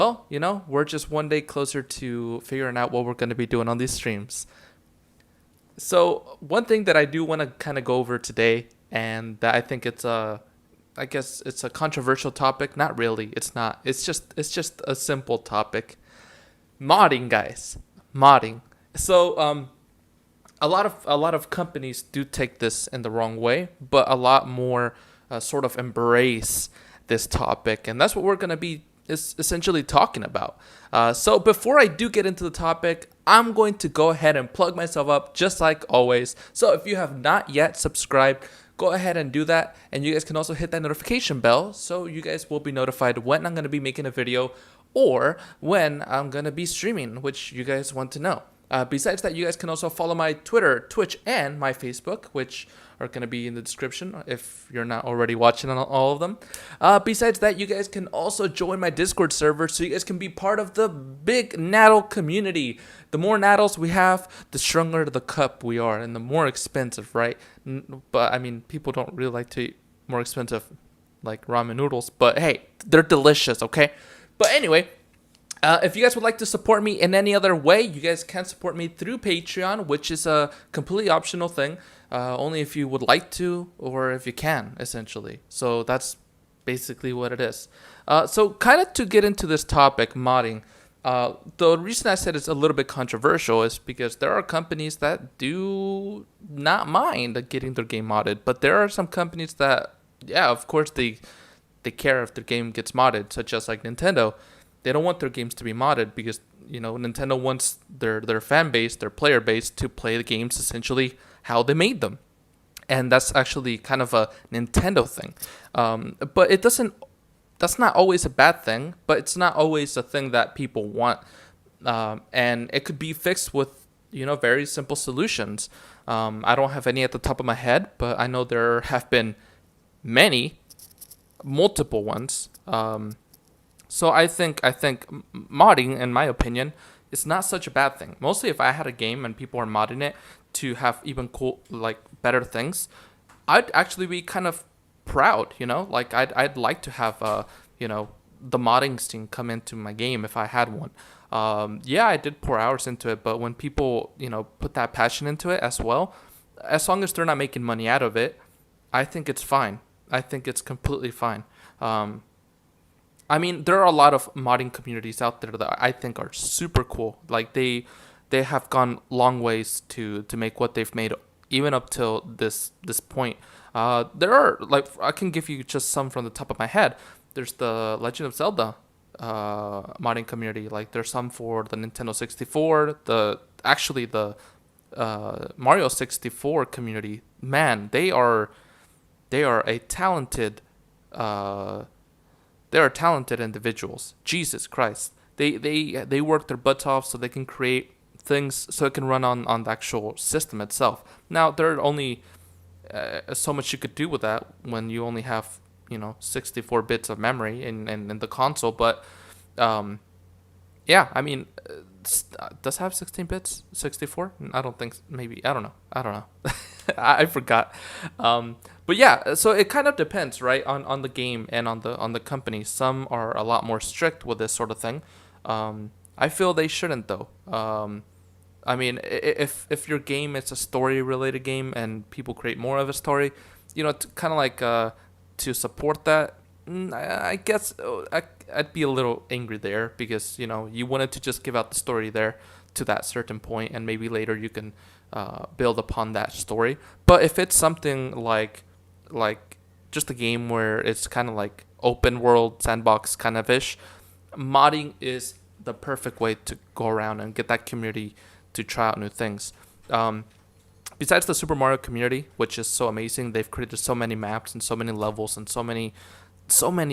Well, we're just one day closer to figuring out what we're going to be doing on these streams. So, one thing that I do want to kind of go over today, and that I think I guess it's a controversial topic. Not really. It's not. It's just a simple topic. Modding, guys. Modding. So, a lot of companies do take this in the wrong way, but a lot more sort of embrace this topic, and that's what we're gonna be is essentially talking about. So before I do get into the topic, I'm going to go ahead and plug myself up just like always. So if you have not yet subscribed, go ahead and do that, and you guys can also hit that notification bell so you guys will be notified when I'm gonna be making a video or when I'm gonna be streaming, which you guys want to know. Besides that, you guys can also follow my Twitter, Twitch, and my Facebook, which are going to be in the description if you're not already watching on all of them. Besides that, you guys can also join my Discord server so you guys can be part of the big Naddle community. The more Naddles we have, the stronger the cup we are, and the more expensive, right? But I mean, people don't really like to eat more expensive like ramen noodles, but hey, they're delicious, okay? But anyway, if you guys would like to support me in any other way, you guys can support me through Patreon, which is a completely optional thing. Only if you would like to or if you can, essentially. So that's basically what it is. So kind of to get into this topic, modding, the reason I said it's a little bit controversial is because there are companies that do not mind getting their game modded, but there are some companies that, yeah, of course they care if their game gets modded, such as like Nintendo. They don't want their games to be modded because Nintendo wants their fan base, their player base, to play the games essentially how they made them, and that's actually kind of a Nintendo thing. But it doesn't. That's not always a bad thing, but it's not always a thing that people want, and it could be fixed with very simple solutions. I don't have any at the top of my head, but I know there have been many, multiple ones. So I think modding, in my opinion, is not such a bad thing. Mostly, if I had a game and people are modding it to have even cool, like better things, I'd actually be kind of proud. Like I'd like to have the modding scene come into my game if I had one. Yeah, I did pour hours into it, but when people put that passion into it as well, as long as they're not making money out of it, I think it's fine. I think it's completely fine. I mean, there are a lot of modding communities out there that I think are super cool. Like they have gone long ways to make what they've made, even up till this point. There are, like, I can give you just some from the top of my head. There's the Legend of Zelda modding community. Like there's some for the Nintendo 64. The Mario 64 community. Man, they are a talented. They are talented individuals. Jesus Christ. They work their butts off so they can create things so it can run on the actual system itself. Now, there are only so much you could do with that when you only have, 64 bits of memory in the console. But, yeah, I mean, does it have 16 bits? 64? I don't think, maybe. I don't know. I forgot. But yeah, so it kind of depends, right, on the game and on the company. Some are a lot more strict with this sort of thing. I feel they shouldn't though. I mean, if your game is a story related game and people create more of a story, kind of like to support that. I guess I'd be a little angry there because you wanted to just give out the story there to that certain point, and maybe later you can build upon that story. But if it's something like just a game where it's kind of like open world sandbox kind of ish, modding is the perfect way to go around and get that community to try out new things. Besides the Super Mario community, which is so amazing, they've created so many maps and so many levels and so many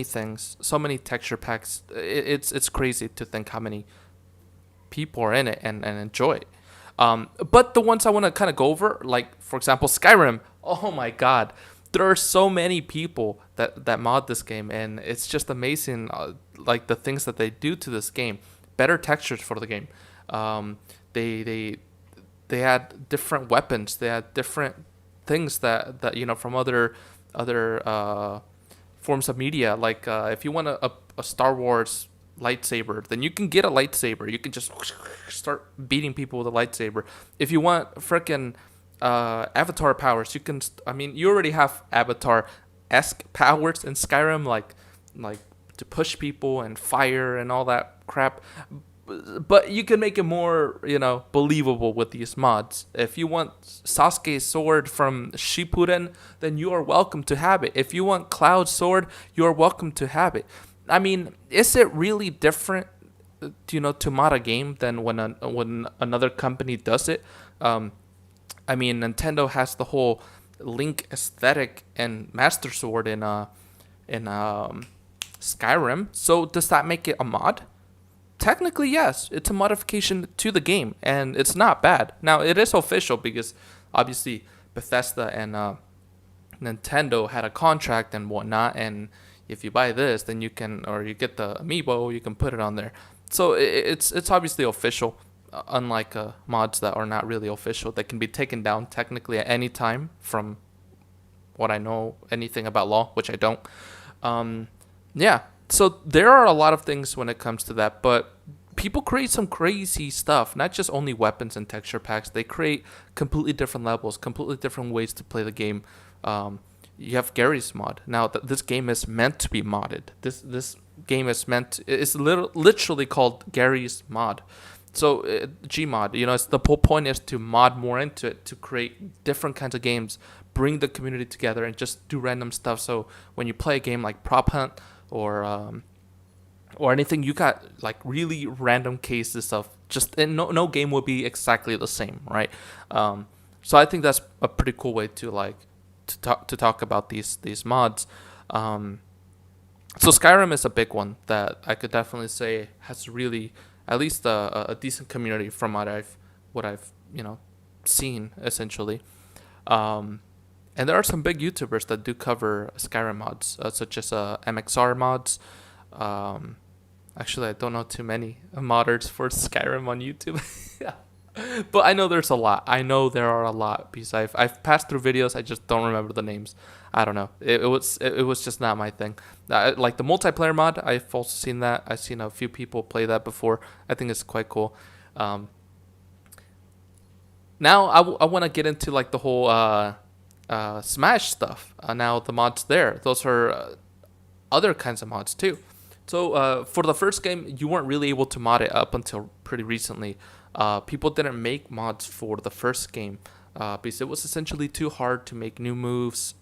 things, so many texture packs. It's crazy to think how many people are in it and enjoy it. But the ones I want to kind of go over, like for example Skyrim. Oh my God, there are so many people that mod this game, and it's just amazing. Like the things that they do to this game, better textures for the game. They had different weapons. They had different things that from other forms of media. Like if you want a Star Wars lightsaber, then you can get a lightsaber. You can just start beating people with a lightsaber. If you want freaking avatar powers, you can. I mean, you already have avatar-esque powers in Skyrim, like to push people and fire and all that crap. But you can make it more, believable with these mods. If you want Sasuke's sword from Shippuden, then you are welcome to have it. If you want Cloud's sword, you are welcome to have it. I mean, is it really different, to mod a game than when another company does it? I mean, Nintendo has the whole Link aesthetic and Master Sword in Skyrim. So does that make it a mod? Technically, yes. It's a modification to the game, and it's not bad. Now, it is official because obviously Bethesda and Nintendo had a contract and whatnot, and if you buy this, then you can, or you get the amiibo, you can put it on there. So it's obviously official, unlike mods that are not really official. That can be taken down technically at any time from what I know anything about law, which I don't. Yeah. So there are a lot of things when it comes to that, but people create some crazy stuff, not just only weapons and texture packs. They create completely different levels, completely different ways to play the game. You have Gary's mod. Now, this game is meant to be modded. This game is it's literally called Gary's mod. So Gmod, it's the whole point is to mod more into it, to create different kinds of games, bring the community together, and just do random stuff. So when you play a game like Prop Hunt, or anything, you got like really random cases of just, and no game will be exactly the same, right? So I think that's a pretty cool way to talk about these mods. So Skyrim is a big one that I could definitely say has really at least a decent community from what I've seen essentially. And there are some big YouTubers that do cover Skyrim mods, such as MXR mods. Actually, I don't know too many modders for Skyrim on YouTube. Yeah. But I know there's a lot. I know there are a lot because I've passed through videos. I just don't remember the names. I don't know. It was just not my thing. Like the multiplayer mod, I've also seen that. I've seen a few people play that before. I think it's quite cool. Now I want to get into like the whole Smash stuff. Now the mods there, those are other kinds of mods too. So for the first game, you weren't really able to mod it up until pretty recently. People didn't make mods for the first game because it was essentially too hard to make new moves.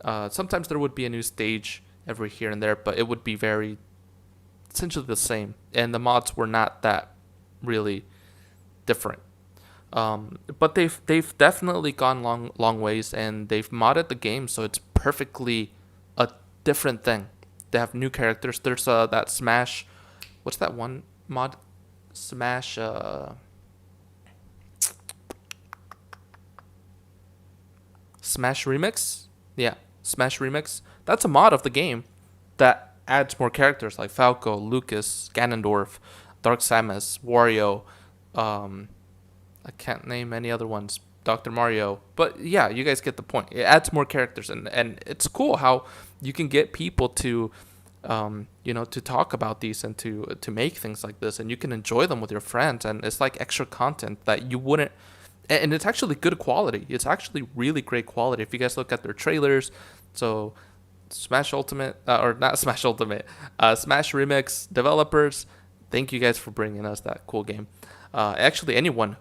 Sometimes there would be a new stage every here and there, but it would be very essentially the same, and the mods were not that really different. But they've definitely gone long ways, and they've modded the game so it's perfectly a different thing. They have new characters. There's that Smash. What's that one mod? Smash. Smash Remix. Yeah, Smash Remix. That's a mod of the game that adds more characters like Falco, Lucas, Ganondorf, Dark Samus, Wario. I can't name any other ones. Dr. Mario. But yeah, you guys get the point. It adds more characters, and it's cool how you can get people to to talk about these and to make things like this, and you can enjoy them with your friends, and it's like extra content that you wouldn't, and it's actually good quality. It's actually really great quality if you guys look at their trailers. So Smash Ultimate, or not Smash Ultimate, Smash Remix developers, thank you guys for bringing us that cool game. Actually, anyone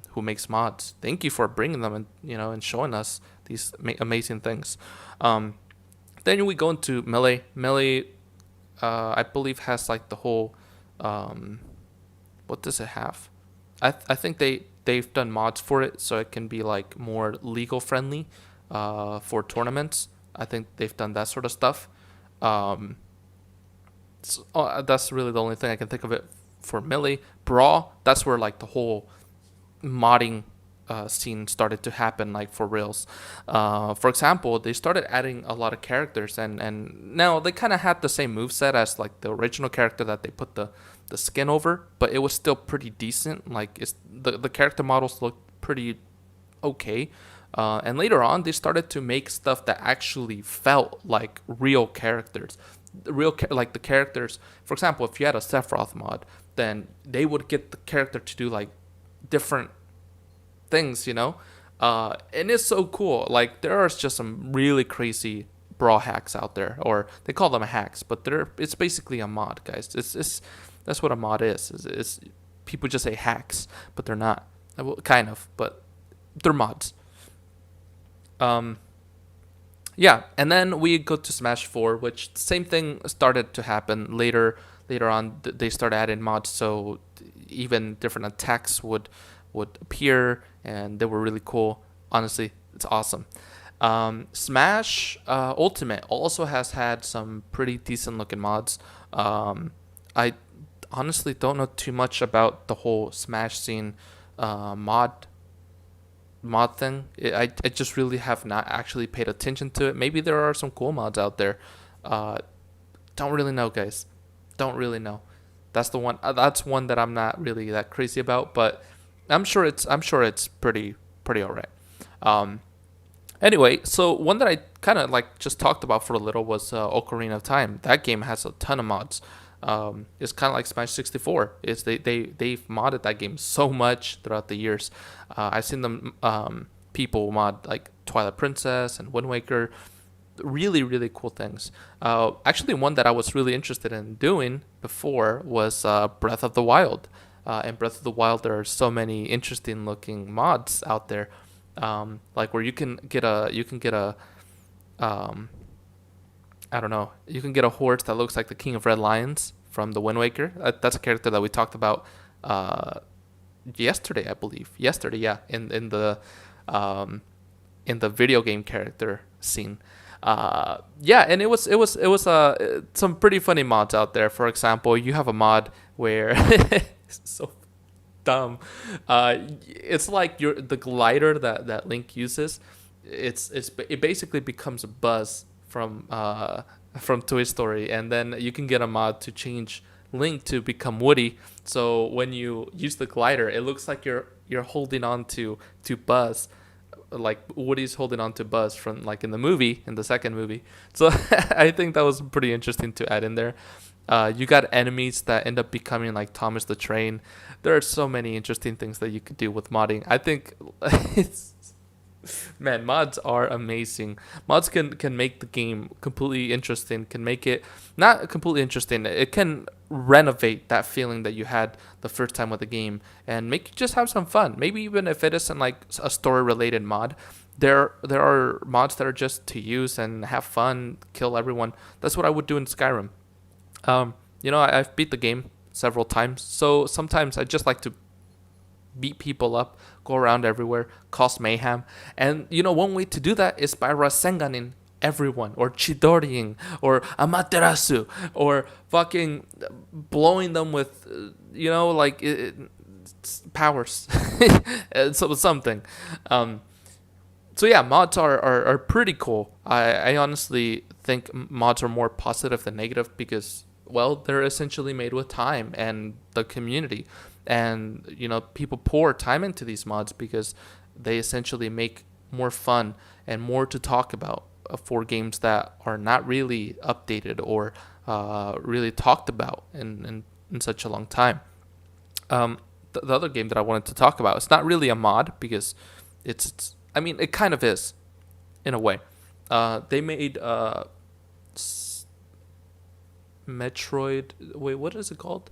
who makes mods, thank you for bringing them and and showing us these amazing things. Then we go into Melee. Melee, I believe, has like the whole. What does it have? I think they've done mods for it so it can be like more legal friendly, for tournaments. I think they've done that sort of stuff. That's really the only thing I can think of it for Melee. Brawl, that's where like the whole modding scene started to happen, like for reals. For example, they started adding a lot of characters, and now they kind of had the same moveset as like the original character that they put the skin over, but it was still pretty decent. Like the character models looked pretty okay. And later on, they started to make stuff that actually felt like real characters. the like the characters. For example, if you had a Sephiroth mod, then they would get the character to do like different things, and it's so cool. Like there are just some really crazy brawl hacks out there, or they call them hacks, but it's basically a mod, guys. It's that's what a mod is. It's people just say hacks, but they're not. Well, kind of, but they're mods. Um, yeah, and then we go to Smash 4, which same thing started to happen later. Later on, they started adding mods, so even different attacks would appear, and they were really cool. Honestly, it's awesome. Smash Ultimate also has had some pretty decent looking mods. I honestly don't know too much about the whole Smash scene mod thing. I just really have not actually paid attention to it. Maybe there are some cool mods out there. Uh, don't really know, guys. Don't really know. That's the one. That's one that I'm not really that crazy about, but I'm sure it's pretty alright. Um, Anyway, so one that I kind of like just talked about for a little was Ocarina of Time. That game has a ton of mods. It's kind of like Smash 64. It's they've modded that game so much throughout the years. I've seen them people mod like Twilight Princess and Wind Waker. Really, really cool things. Actually, one that I was really interested in doing before was Breath of the Wild. In Breath of the Wild, there are so many interesting looking mods out there, like where you can get a um, I don't know, you can get a horse that looks like the King of Red Lions from the Wind Waker. That's a character that we talked about uh, yesterday, I believe. Yesterday, yeah, um, in the video game character scene. Yeah, and it was some pretty funny mods out there. For example, you have a mod where it's so dumb. It's like the glider that Link uses. It basically becomes a Buzz from Toy Story, and then you can get a mod to change Link to become Woody. So when you use the glider, it looks like you're holding on to Buzz, like Woody's holding on to Buzz from like in the second movie. So I think that was pretty interesting to add in there. You got enemies that end up becoming like Thomas the Train. There are so many interesting things that you could do with modding. I think it's man, mods are amazing. Mods can make the game completely interesting. Can make it not completely interesting. It can renovate that feeling that you had the first time with the game and make you just have some fun. Maybe even if it isn't like a story related mod, there are mods that are just to use and have fun, kill everyone. That's what I would do in Skyrim. I've beat the game several times, so sometimes I just like to beat people up, go around everywhere, cause mayhem. And one way to do that is by Rasenganing everyone, or Chidoriing, or Amaterasu, or fucking blowing them with, powers. So something. So yeah, mods are pretty cool. I honestly think mods are more positive than negative because, well, they're essentially made with time and the community. And, people pour time into these mods because they essentially make more fun and more to talk about for games that are not really updated or really talked about in such a long time. The other game that I wanted to talk about, it's not really a mod because I mean, it kind of is in a way. They made Metroid. Wait, what is it called?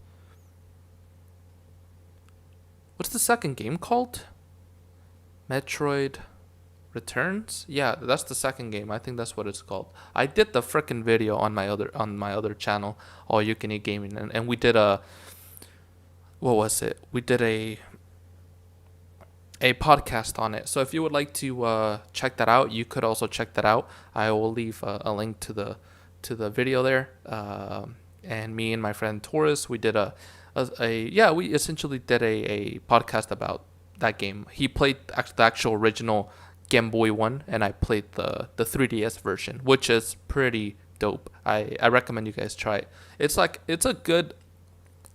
What's the second game called? Metroid Returns? Yeah, that's the second game. I think that's what it's called. I did the frickin' video on my other channel, All You Can Eat Gaming, and we did what was it? We did a podcast on it. So if you would like to check that out, you could also check that out. I will leave a link to the video there. And me and my friend Taurus, we did we essentially did a podcast about that game. He played the actual original Game Boy one, and I played the 3DS version, which is pretty dope. I recommend you guys try it. It's a good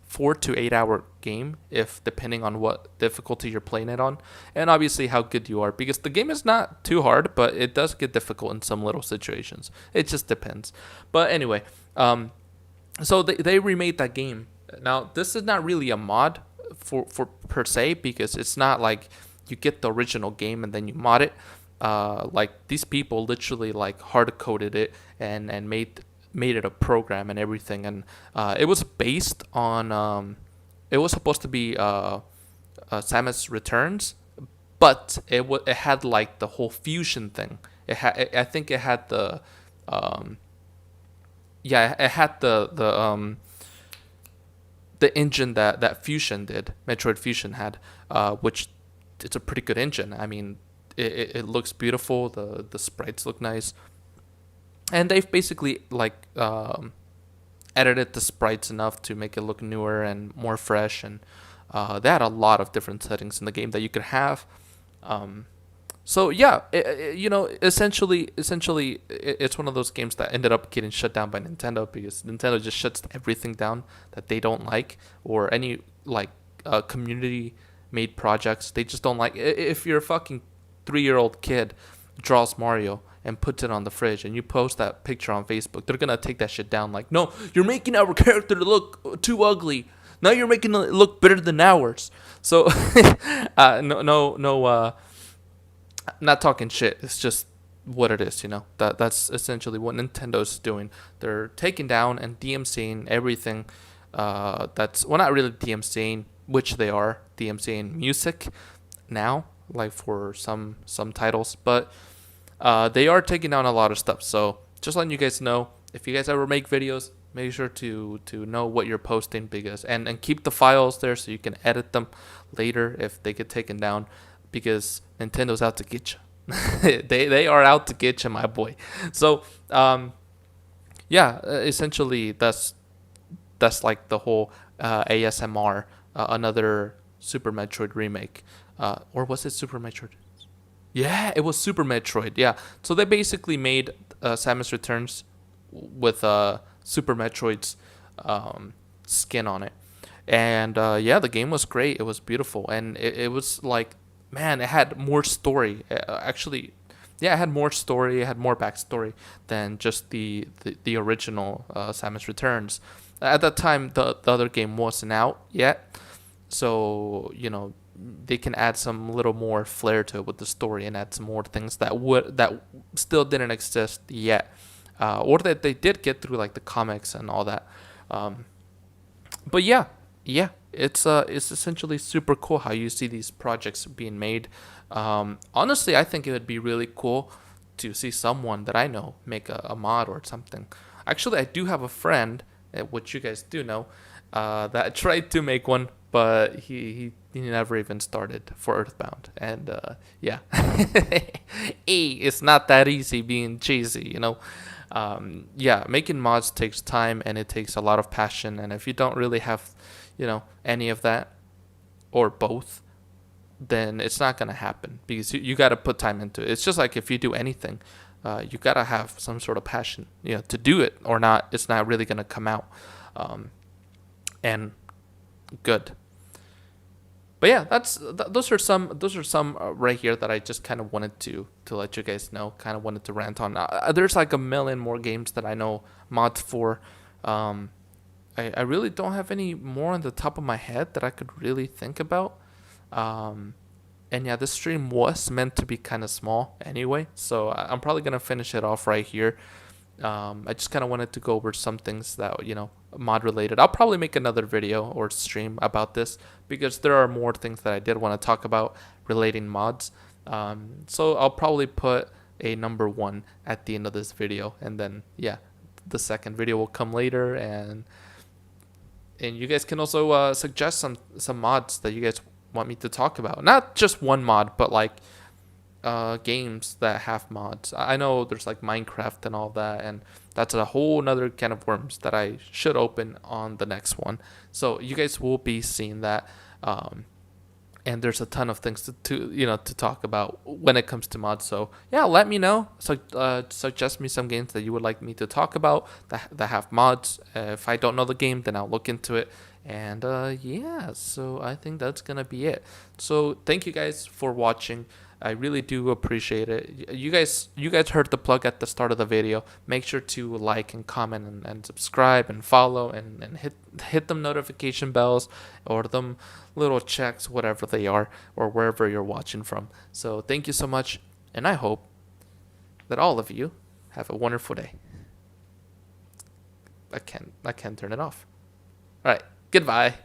4 to 8 hour game, if depending on what difficulty you're playing it on, and obviously how good you are, because the game is not too hard, but it does get difficult in some little situations. It just depends. But anyway, so they remade that game. Now this is not really a mod for per se, because it's not like you get the original game and then you mod it. Like these people literally like hard coded it and made it a program and everything, and it was based on it was supposed to be Samus Returns, but it had like the whole fusion thing. I think it had the it had the engine that Fusion did, Metroid Fusion had, which it's a pretty good engine. I mean, it looks beautiful. The sprites look nice, and they've basically like edited the sprites enough to make it look newer and more fresh. And they had a lot of different settings in the game that you could have. So yeah, essentially, it's one of those games that ended up getting shut down by Nintendo, because Nintendo just shuts everything down that they don't like, or any like community made projects they just don't like. If you're a fucking 3-year-old kid draws Mario and puts it on the fridge and you post that picture on Facebook, they're gonna take that shit down. Like, no, you're making our character look too ugly. Now you're making it look better than ours. So no. Not talking shit. It's just what it is, That's essentially what Nintendo's doing. They're taking down and DMCing everything. That's, well, not really DMCing, which they are DMCing music now, like for some titles, but they are taking down a lot of stuff. So just letting you guys know, if you guys ever make videos, make sure to know what you're posting, because and keep the files there so you can edit them later if they get taken down. Because Nintendo's out to get you. they are out to get you, my boy. So, essentially that's like the whole ASMR, another Super Metroid remake. Or was it Super Metroid? Yeah, it was Super Metroid. Yeah. So they basically made Samus Returns with Super Metroid's skin on it. And the game was great. It was beautiful. And it was like, man, it had more story. Actually, it had more story. It had more backstory than just the original Samus Returns. At that time, the other game wasn't out yet, so they can add some little more flair to it with the story and add some more things that still didn't exist yet, or that they did get through, like the comics and all that. But yeah. It's essentially super cool how you see these projects being made. Honestly, I think it would be really cool to see someone that I know make a mod or something. Actually, I do have a friend, which you guys do know, that tried to make one, but he never even started for Earthbound. And it's not that easy being cheesy, making mods takes time and it takes a lot of passion. And if you don't really have any of that or both, then it's not going to happen, because you got to put time into it. It's just like if you do anything, you got to have some sort of passion, to do it, or not, it's not really going to come out and good. But yeah, those are some right here that I just kind of wanted to let you guys know, kind of wanted to rant on. There's like a million more games that I know mods for. I really don't have any more on the top of my head that I could really think about. And yeah, this stream was meant to be kind of small anyway, so I'm probably going to finish it off right here. I just kind of wanted to go over some things that, mod related. I'll probably make another video or stream about this, because there are more things that I did want to talk about relating mods. So I'll probably put a number 1 at the end of this video, and then, the second video will come later, and you guys can also suggest some mods that you guys want me to talk about. Not just one mod, but like games that have mods. I know there's like Minecraft and all that, and that's a whole nother can of worms that I should open on the next one. So you guys will be seeing that. and there's a ton of things to talk about when it comes to mods. So yeah, let me know. So suggest me some games that you would like me to talk about that have mods. If I don't know the game, then I'll look into it. And yeah, so I think that's gonna be it. So thank you guys for watching. I really do appreciate it. You guys heard the plug at the start of the video. Make sure to like and comment and subscribe and follow and hit them notification bells or them little checks, whatever they are, or wherever you're watching from. So thank you so much, and I hope that all of you have a wonderful day. I can't turn it off. All right, goodbye.